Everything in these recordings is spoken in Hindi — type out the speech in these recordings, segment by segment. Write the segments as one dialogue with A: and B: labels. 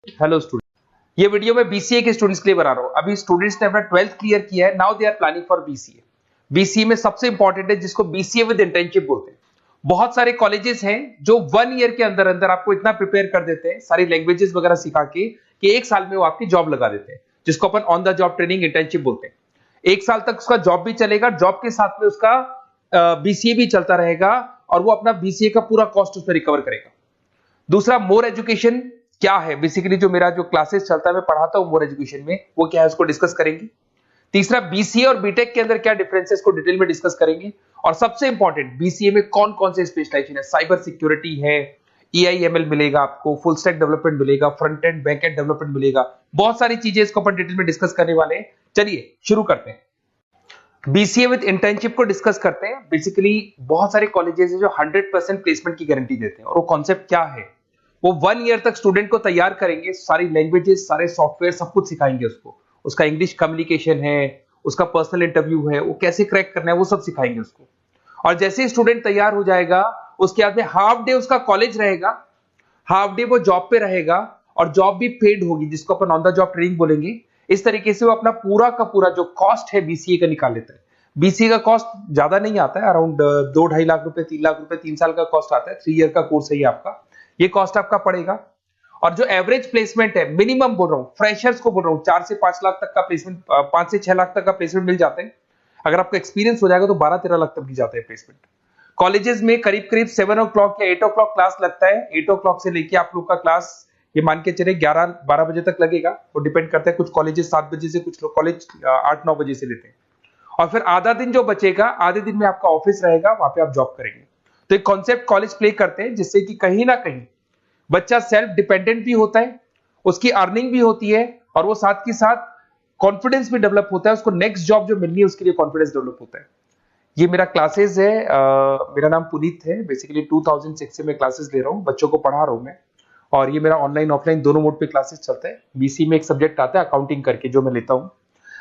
A: हेलो स्टूडेंट, ये वीडियो मैं बीसीए के स्टूडेंट्स के लिए बना रहा हूँ। अभी स्टूडेंट्स ने अपना 12th क्लियर किया है, now they are planning for BCA. BCA में सबसे इंपॉर्टेंट है जिसको बीसीए विद इंटर्नशिप बोलते हैं। बहुत सारे कॉलेजेस हैं जो 1 ईयर के अंदर अंदर आपको इतना प्रिपेयर कर देते हैं, सारी लैंग्वेजेस वगैरह सिखा के, कि 1 साल में वो आपकी जॉब लगा देते हैं, जिसको अपन on the job training internship बोलते हैं। 1 साल तक उसका जॉब भी चलेगा, जॉब के साथ में उसका बीसीए भी चलता रहेगा और वो अपना बीसीए का पूरा कॉस्ट उसमें रिकवर करेगा। दूसरा, मोर एजुकेशन क्या है, बेसिकली जो मेरा जो क्लासेस चलता है मैं पढ़ाता हूं मोर एजुकेशन में, वो क्या है उसको डिस्कस करेंगे। तीसरा, बीसीए और बीटेक के अंदर क्या डिफरेंसेस को डिटेल में डिस्कस करेंगे। और सबसे इंपॉर्टेंट, बीसीए में कौन कौन से स्पेशलाइजेशन है, साइबर सिक्योरिटी है, एआईएमएल मिलेगा आपको, फुल स्टैक डेवलपमेंट मिलेगा, front end back and development मिलेगा, बहुत सारी चीजें इसको अपन डिटेल में डिस्कस करने वाले हैं। चलिए शुरू करते हैं। बीसीए विद इंटर्नशिप को डिस्कस करते हैं। बेसिकली बहुत सारे कॉलेजेस हैं जो 100% प्लेसमेंट की गारंटी देते हैं, और वो कॉन्सेप्ट क्या है, वो 1 ईयर तक स्टूडेंट को तैयार करेंगे, सारी लैंग्वेजेस, सारे सॉफ्टवेयर, सब कुछ सिखाएंगे उसको। उसका इंग्लिश कम्युनिकेशन है, उसका पर्सनल इंटरव्यू है, वो कैसे क्रैक करना है, वो सब सिखाएंगे उसको। और जैसे ही स्टूडेंट तैयार हो जाएगा, उसके बाद में हाफ डे उसका कॉलेज रहेगा, हाफ डे वो जॉब पे रहेगा, और जॉब भी पेड होगी, जिसको अपन ऑन द जॉब ट्रेनिंग बोलेंगे। इस तरीके से वो अपना पूरा का पूरा जो कॉस्ट है बीसीए का निकाल लेता है। बीसीए का कॉस्ट ज्यादा नहीं आता है, अराउंड 2-2.5 लाख रुपए, 3 लाख रुपए 3 साल का कॉस्ट आता है। 3 ईयर का कोर्स है ये आपका, ये कॉस्ट आपका पड़ेगा। और जो एवरेज प्लेसमेंट है, मिनिमम बोल रहा हूँ, फ्रेशर्स को बोल रहा हूँ, 4 से 5 लाख तक का प्लेसमेंट, 5 से 6 लाख तक का प्लेसमेंट मिल जाते हैं। अगर आपका एक्सपीरियंस हो जाएगा तो 12-13 लाख तक की जाता है प्लेसमेंट। कॉलेजेस में करीब करीब 7 o'clock या 8 o'clock क्लास लगता है। 8 o'clock से लेके आप लोग का क्लास, ये मान के चले 11-12 बजे तक लगेगा। वो डिपेंड करता है, कुछ कॉलेजेस 7 बजे से, कुछ कॉलेज 8-9 बजे से लेते हैं। और फिर आधा दिन जो बचेगा, आधे दिन में आपका ऑफिस रहेगा, वहां पे आप जॉब करेंगे। तो एक कॉन्सेप्ट कॉलेज प्ले करते हैं, जिससे कि कहीं ना कहीं बच्चा सेल्फ डिपेंडेंट भी होता है, उसकी अर्निंग भी होती है, और वो साथ के साथ कॉन्फिडेंस भी डेवलप होता है। उसको नेक्स्ट जॉब जो मिलनी है उसके लिए कॉन्फिडेंस डेवलप होता है। ये मेरा क्लासेस है, मेरा नाम पुनीत है। बेसिकली 2006 से मैं क्लासेस ले रहा हूँ, बच्चों को पढ़ा रहा हूँ मैं। और ये मेरा ऑनलाइन ऑफलाइन दोनों मोड पे क्लासेस चलता है। बीसी में एक सब्जेक्ट आता है अकाउंटिंग करके, जो मैं लेता हूँ।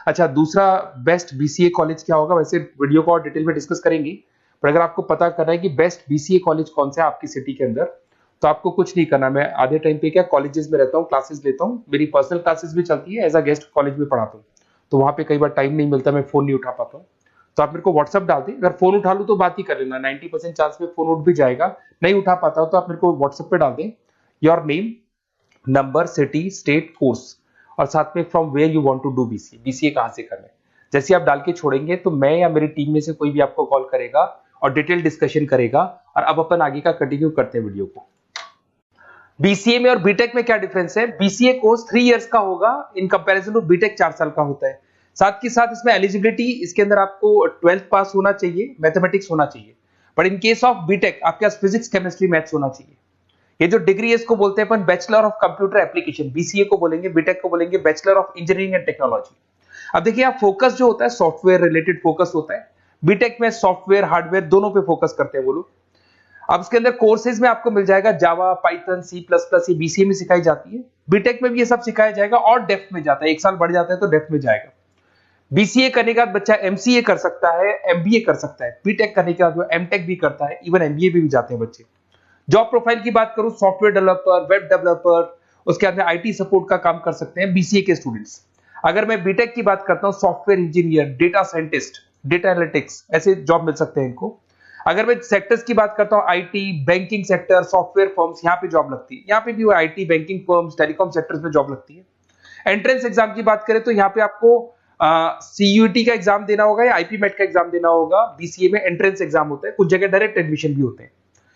A: अच्छा, दूसरा, बेस्ट बीसीए कॉलेज क्या होगा, वैसे वीडियो को और डिटेल में डिस्कस करेंगे। पर अगर आपको पता करना है कि बेस्ट बीसीए कॉलेज कौन सा है आपकी सिटी के अंदर, तो आपको कुछ नहीं करना। मैं आधे टाइम पे क्या कॉलेजेस में रहता हूँ, क्लासेस लेता हूँ, मेरी पर्सनल क्लासेस भी चलती है, एज अ गेस्ट कॉलेज में पढ़ाता हूँ। तो वहां पे कई बार टाइम नहीं मिलता, मैं फोन नहीं उठा पाता हूँ। तो आप मेरे को व्हाट्सअप डाल दें, अगर फोन उठा लूँ तो बात ही कर लेना, 90% चांस में फोन उठ भी जाएगा। नहीं उठा पाता हो तो आप मेरे को व्हाट्सएप पे डाल दें, your name, number, city, state, course, और साथ में from where you want to do BCA, BCA कहां से करना है। जैसे आप डाल के छोड़ेंगे तो मैं या मेरी टीम में से कोई भी आपको कॉल करेगा और डिटेल डिस्कशन करेगा। और अब अपन आगे का कंटिन्यू करते हैं वीडियो को। बीसीए में और बीटेक में क्या डिफरेंस है। बीसीए कोर्स 3 इयर्स का होगा, इन कंपैरिजन टू बीटेक 4 साल का होता है। साथ के साथ इसमें एलिजिबिलिटी, इसके अंदर आपको 12th पास होना चाहिए, मैथमेटिक्स होना चाहिए। But in case of BTech आपके पास फिजिक्स, केमिस्ट्री, मैथ्स होना चाहिए। ये जो डिग्री है इसको बोलते हैं अपन bachelor of computer application, BCA को बोलेंगे, बीटेक को बोलेंगे bachelor of engineering and technology. अब देखिए, आप फोकस जो होता है सॉफ्टवेयर रिलेटेड फोकस होता है। बीटेक में सॉफ्टवेयर हार्डवेयर दोनों पे फोकस करते हैं वो लोग। अब इसके अंदर कोर्सेज में आपको मिल जाएगा जावा, पाइथन, सी प्लस प्लस, ये बीसीए में सिखाई जाती है। बीटेक में भी ये सब सिखाया जाएगा, और डेप्थ में जाता है, 1 साल बढ़ जाता है तो डेप्थ में जाएगा। बीसीए करने के बाद बच्चा एमसीए कर सकता है, एमबीए कर सकता है। बीटेक करने के बाद वो एमटेक भी करता है, इवन एमबीए भी जाते हैं बच्चे। जॉब प्रोफाइल की बात करूं, सॉफ्टवेयर डेवलपर, वेब डेवलपर, उसके बाद में आईटी सपोर्ट का काम कर सकते हैं बीसीए के स्टूडेंट्स। अगर मैं बीटेक की बात करता हूं, software engineer, data scientist, data analytics, ऐसे जॉब मिल सकते हैं इनको। अगर मैं सेक्टर्स की बात करता हूं, IT, banking sector, software firms, यहाँ पे जॉब लगती है। यहाँ पे भी वो IT, banking firms, telecom sectors में जॉब लगती है। एंट्रेंस एग्जाम की बात करें तो यहाँ पे आपको सीयूटी का एग्जाम देना होगा या आईपी मेट का एग्जाम देना होगा। बीसीए में एंट्रेंस एग्जाम होता है, कुछ जगह डायरेक्ट एडमिशन भी होते हैं।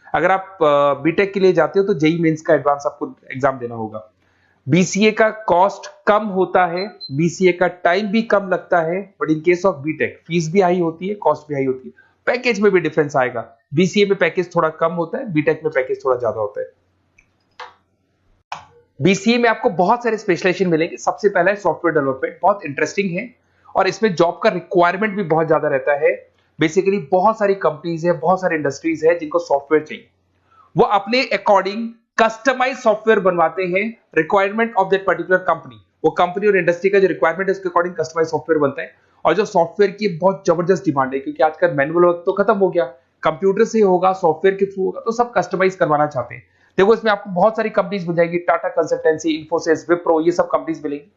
A: अगर आप बीटेक के लिए जाते हो तो जेई मेंस का एडवांस आपको एग्जाम देना होगा। बीसीए का कॉस्ट कम होता है, बीसीए का टाइम भी कम लगता है। But in case of BTech fees भी हाई होती है, कॉस्ट भी हाई होती है, पैकेज में भी डिफरेंस आएगा। बीसीए में पैकेज थोड़ा कम होता है, बीटेक में पैकेज थोड़ा ज्यादा होता है। बीसीए में आपको बहुत सारे स्पेशलाइजेशन मिलेंगे। सबसे पहला है सॉफ्टवेयर डेवलपमेंट, बहुत इंटरेस्टिंग है, और इसमें जॉब का रिक्वायरमेंट भी बहुत ज्यादा रहता है। बेसिकली बहुत सारी कंपनीज है, बहुत सारी इंडस्ट्रीज है जिनको सॉफ्टवेयर चाहिए। वो अपने अकॉर्डिंग कस्टमाइज सॉफ्टवेयर बनवाते हैं, requirement of that particular company. वो कंपनी और इंडस्ट्री का जो रिक्वायरमेंट है उसके अकॉर्डिंग कस्टमाइज सॉफ्टवेयर बनता है। और जो सॉफ्टवेयर की बहुत जबरदस्त डिमांड है, क्योंकि आजकल मैनुअल वर्क तो खत्म हो गया, कंप्यूटर से होगा, सॉफ्टवेयर के थ्रू होगा, तो सब कस्टमाइज करवाना चाहते हैं। देखो इसमें आपको बहुत सारी कंपनीज मिल जाएगी, टाटा कंसल्टेंसी, इन्फोसिस, विप्रो, ये सब कंपनीज मिलेंगी।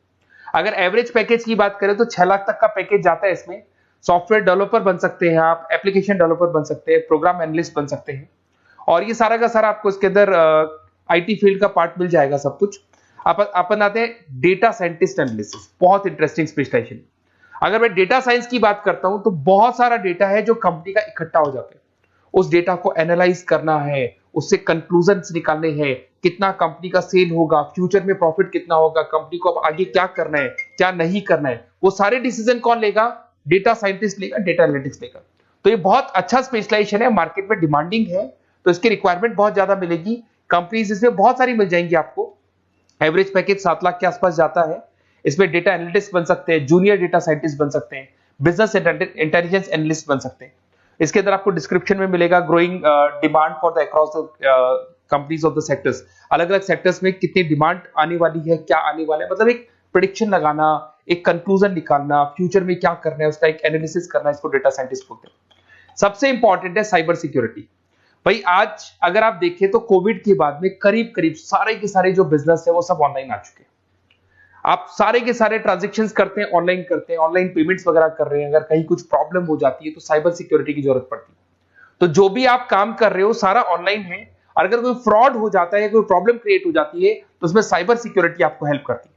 A: अगर एवरेज पैकेज की बात करें तो 6 लाख तक का पैकेज जाता है इसमें। सॉफ्टवेयर डेवलपर बन सकते हैं आप, एप्लीकेशन डेवलपर बन सकते हैं, प्रोग्राम एनालिस्ट बन सकते हैं, और ये सारा का सारा आपको इसके अंदर आईटी फील्ड का पार्ट मिल जाएगा सब कुछ। अपन आते हैं डेटा साइंटिस्ट एनालिसिस, बहुत इंटरेस्टिंग स्पेशलाइजेशन। अगर मैं डेटा साइंस की बात करता हूं तो बहुत सारा डेटा है जो कंपनी का इकट्ठा हो जाता है, उस डेटा को एनालाइज करना है, उससे कंक्लूजन्स निकालने हैं, कितना कंपनी का सेल होगा, फ्यूचर में प्रॉफिट कितना होगा, कंपनी को अब आगे क्या करना है, क्या नहीं करना है, वो सारे डिसीजन कौन लेगा? डेटा साइंटिस्ट लेगा, डेटा एनालिटिक्स लेगा। तो ये बहुत अच्छा स्पेशलाइजेशन है, मार्केट में डिमांडिंग है, तो इसकी रिक्वायरमेंट बहुत ज्यादा मिलेगी। कंपनीज इसमें बहुत सारी मिल जाएंगी आपको। एवरेज पैकेज 7 लाख के आसपास जाता है। इसमें डेटा एनालिटिस्ट बन सकते हैं, जूनियर डेटा साइंटिस्ट बन सकते हैं, बिजनेस इंटेलिजेंस एनालिस्ट बन सकते हैं। इसके अंदर आपको डिस्क्रिप्शन में मिलेगा growing demand for the across the companies of the sectors. अलग अलग सेक्टर्स में कितनी डिमांड आने वाली है, क्या आने वाला है, मतलब एक प्रेडिक्शन लगाना, एक कंक्लूजन निकालना, फ्यूचर में क्या करना है उसका एक एनालिसिस करना, इसको डेटा साइंटिस्ट बोलते हैं। सबसे इंपॉर्टेंट है साइबर सिक्योरिटी। भाई आज अगर आप देखें तो कोविड के बाद में करीब करीब सारे के सारे जो बिजनेस है वो सब ऑनलाइन आ चुके हैं। आप सारे के सारे ट्रांजैक्शंस करते हैं, ऑनलाइन करते हैं, ऑनलाइन पेमेंट्स वगैरह कर रहे हैं। अगर कहीं कुछ प्रॉब्लम हो जाती है तो साइबर सिक्योरिटी की जरूरत पड़ती है। तो जो भी आप काम कर रहे हो सारा ऑनलाइन है, और अगर कोई फ्रॉड हो जाता है, कोई प्रॉब्लम क्रिएट हो जाती है, तो उसमें साइबर सिक्योरिटी आपको हेल्प करती है।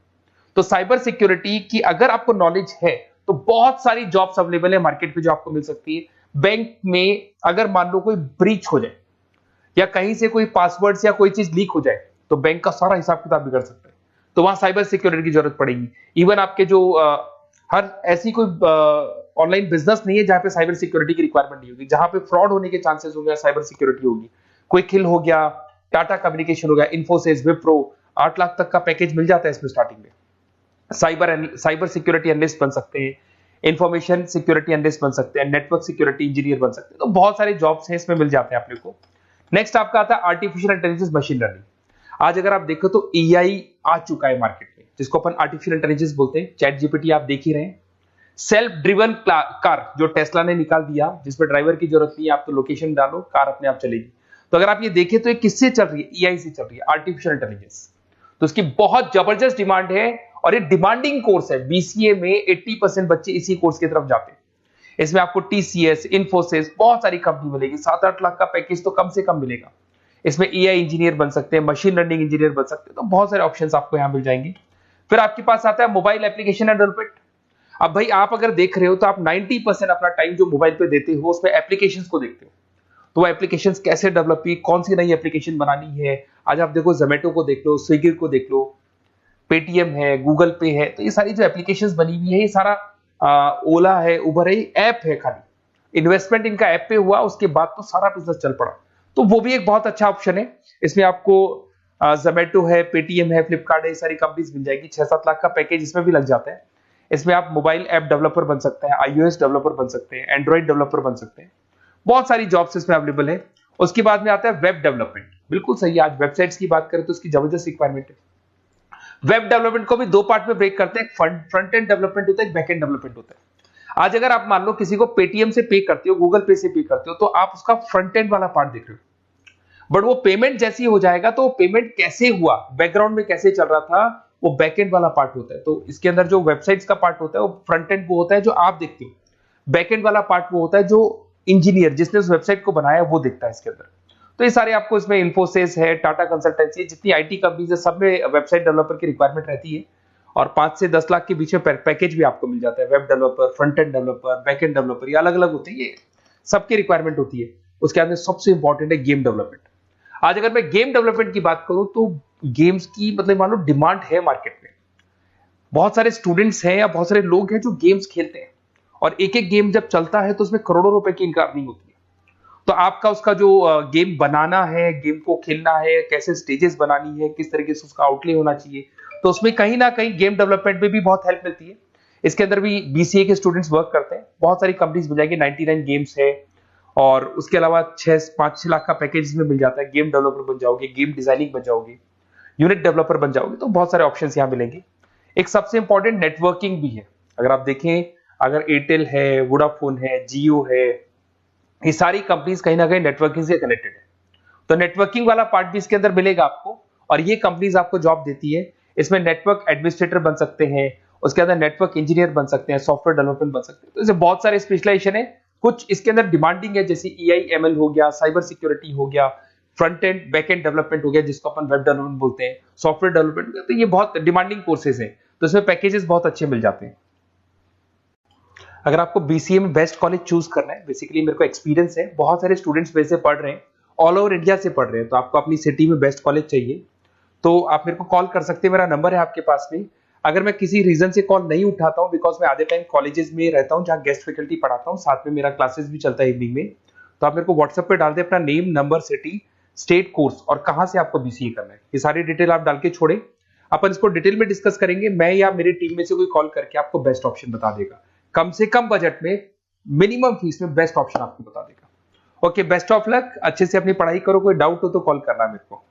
A: तो साइबर सिक्योरिटी की अगर आपको नॉलेज है तो बहुत सारी जॉब्स अवेलेबल है मार्केट पे जो आपको मिल सकती है। बैंक में अगर मान लो कोई ब्रीच हो जाए या कहीं से कोई पासवर्ड्स या कोई चीज लीक हो जाए तो बैंक का सारा हिसाब किताब बिगड़ सकता है, तो वहां साइबर सिक्योरिटी की जरूरत पड़ेगी। इवन आपके जो हर ऐसी कोई ऑनलाइन बिजनेस नहीं है जहां पे साइबर सिक्योरिटी की रिक्वायरमेंट नहीं होगी, जहां पे फ्रॉड होने के चांसेस होंगे, साइबर सिक्योरिटी होगी। क्विक हिल हो गया, टाटा कम्युनिकेशन हो गया, इन्फोसिस, विप्रो, 8 लाख तक का पैकेज मिल जाता है इसमें स्टार्टिंग में। साइबर सिक्योरिटी एनालिस्ट बन सकते हैं, इंफॉर्मेशन सिक्योरिटी एनालिस्ट बन सकते हैं, नेटवर्क सिक्योरिटी इंजीनियर बन सकते हैं। तो बहुत सारे जॉब्स हैं इसमें मिल जाते हैं अपने को। नेक्स्ट आपका आता है आर्टिफिशियल इंटेलिजेंस, मशीन लर्निंग। आज अगर आप देखो तो एआई आ चुका है मार्केट में, जिसको अपन आर्टिफिशियल इंटेलिजेंस बोलते हैं। चैट जीपीटी आप देख ही रहे हैं। सेल्फ ड्रिवन कार जो टेस्ला ने निकाल दिया, जिसमें ड्राइवर की जरूरत नहीं है, आप तो लोकेशन डालो, कार अपने आप चलेगी। तो अगर आप ये देखें तो ये किससे चल रही है? एआई से चल रही है, आर्टिफिशियल इंटेलिजेंस। तो इसकी बहुत जबरदस्त डिमांड है और ये डिमांडिंग कोर्स है। बीसीए में 80% बच्चे इसी कोर्स की तरफ जाते हैं। इसमें आपको टीसीएस, इन्फोसिस, बहुत सारी कंपनी मिलेगी। 7-8 लाख का पैकेज तो कम से कम मिलेगा। इसमें एआई इंजीनियर बन सकते हैं, मशीन लर्निंग इंजीनियर बन सकते हैं। तो बहुत सारे ऑप्शंस आपको यहां मिल जाएंगे। फिर आपके पास आता है मोबाइल एप्लीकेशन एंड डेवलपमेंट। अब भाई आप अगर देख रहे हो तो आप 90% अपना टाइम जो मोबाइल पे देते हो उसमें एप्लीकेशंस को देखते हो। तो वो एप्लीकेशंस कैसे डेवलप हुई, कौन सी नई एप्लीकेशन बनानी है। आज आप देखो जोमेटो को देख लो, स्विगी को देख लो, पेटीएम है, गूगल पे है। तो ये सारी जो एप्लीकेशंस बनी हुई है, ये सारा ओला है, उबर है, ऐप है। खाली इन्वेस्टमेंट इनका ऐप पे हुआ, उसके बाद तो सारा बिजनेस चल पड़ा। तो वो भी एक बहुत अच्छा ऑप्शन है। इसमें आपको जोमेटो है, पेटीएम है, फ्लिपकार्ट है, सारी कंपनीज मिल जाएगी। 6-7 लाख का पैकेज इसमें भी लग जाता है। इसमें आप मोबाइल ऐप डेवलपर बन सकते हैं, आईओएस डेवलपर बन सकते हैं, एंड्रॉइड डेवलपर बन सकते हैं। बहुत सारी जॉब्स इसमें अवेलेबल है। उसके बाद में आता है वेब डेवलपमेंट। बिल्कुल सही, आज वेबसाइट्स की बात करें तो उसकी जबरदस्त रिक्वायरमेंट है। वेब डेवलपमेंट को भी दो पार्ट में ब्रेक करते हैं। फ्रंट एंड डेवलपमेंट होता है, बैक एंड डेवलपमेंट होता है। आज अगर आप मान लो किसी को पेटीएम से पे करते हो, गूगल पे से पे करते हो, तो आप उसका फ्रंट एंड वाला पार्ट देख रहे हो। बट वो पेमेंट जैसी हो जाएगा तो पेमेंट कैसे हुआ, बैकग्राउंड में कैसे चल रहा था, वो बैक एंड वाला पार्ट होता है। तो इसके अंदर जो वेबसाइट्स का पार्ट होता है वो फ्रंट एंड वो होता है जो आप देखते हो। बैक एंड वाला पार्ट वो होता है जो इंजीनियर जिसने उस वेबसाइट को बनाया वो देखता है इसके अंदर। तो ये सारे आपको इसमें इन्फोसिस है, टाटा कंसल्टेंसी, जितनी आईटी कंपनीज है सब में वेबसाइट डेवलपर की रिक्वायरमेंट रहती है। और 5 से 10 लाख के बीच में पैकेज भी आपको मिल जाता है। Web developer, front end developer, back end developer, ये अलग अलग होते हैं, ये सबकी रिक्वायरमेंट होती है। उसके अंदर सबसे इंपॉर्टेंट है गेम डेवलपमेंट। आज अगर मैं गेम डेवलपमेंट की बात करूं तो गेम्स की मतलब मान लो डिमांड है मार्केट में। बहुत सारे स्टूडेंट्स हैं या बहुत सारे लोग हैं जो गेम्स खेलते हैं, और एक एक गेम जब चलता है तो उसमें करोड़ों रुपए की इनकम अर्निंग होती है। तो आपका उसका जो गेम बनाना है, गेम को खेलना है, कैसे स्टेजेस बनानी है, किस तरीके से उसका आउटले होना चाहिए, तो उसमें कहीं ना कहीं गेम डेवलपमेंट में भी बहुत हेल्प मिलती है। इसके अंदर भी बीसीए के स्टूडेंट्स वर्क करते हैं। बहुत सारी कंपनीज मिल जाएगी, 99 गेम्स है। और उसके अलावा 5-6 लाख का पैकेज में मिल जाता है। गेम डेवलपर बन जाओगे, गेम डिजाइनिंग बन जाओगे, यूनिट डेवलपर बन जाओगे, तो बहुत सारे ऑप्शंस यहाँ मिलेंगे। एक सबसे इंपॉर्टेंट नेटवर्किंग भी है। अगर आप देखें, अगर एयरटेल है, वोडाफोन है, जियो है, ये सारी कंपनीज कहीं ना कहीं नेटवर्किंग से कनेक्टेड है। तो नेटवर्किंग वाला पार्ट भी इसके अंदर मिलेगा आपको, और ये कंपनीज आपको जॉब देती है। इसमें नेटवर्क एडमिनिस्ट्रेटर बन सकते हैं, उसके अंदर नेटवर्क इंजीनियर बन सकते हैं, सॉफ्टवेयर डेवलपमेंट बन सकते हैं। तो इसे बहुत सारे स्पेशलाइजेशन है। कुछ इसके अंदर डिमांडिंग है, जैसे EI/ML हो गया, साइबर सिक्योरिटी हो गया, front end back and development हो गया जिसको अपन वेब डेवलपमेंट बोलते हैं, सॉफ्टवेयर डेवलपमेंट। तो ये बहुत डिमांडिंग कोर्सेज हैं, तो इसमें पैकेजेस बहुत अच्छे मिल जाते हैं। अगर आपको BCA में बेस्ट कॉलेज चूज करना है, बेसिकली मेरे को एक्सपीरियंस है, बहुत सारे स्टूडेंट्स वैसे पढ़ रहे हैं, ऑल ओवर इंडिया से पढ़ रहे हैं, तो आपको अपनी सिटी में बेस्ट कॉलेज चाहिए तो आप मेरे को कॉल कर सकते हैं। मेरा नंबर है आपके पास में। अगर मैं किसी रीजन से कॉल नहीं उठाता हूं, बिकॉज मैं आधे टाइम कॉलेजेस में रहता हूं जहां गेस्ट फैकल्टी पढ़ाता हूं, साथ में मेरा क्लासेस भी चलता है इवनिंग में, तो आप मेरे को व्हाट्सएप पे डाल दें अपना name, number, city, state, course और कहां से आपको BCA करना है, ये सारी डिटेल आप डाल के छोड़े। अपन इसको डिटेल में डिस्कस करेंगे, मैं या मेरी टीम में से कोई कॉल करके आपको बेस्ट ऑप्शन बता देगा, कम से कम बजट में, मिनिमम फीस में बेस्ट ऑप्शन आपको बता देगा। ओके, बेस्ट ऑफ लक, अच्छे से अपनी पढ़ाई करो, कोई डाउट हो तो कॉल करना मेरे को।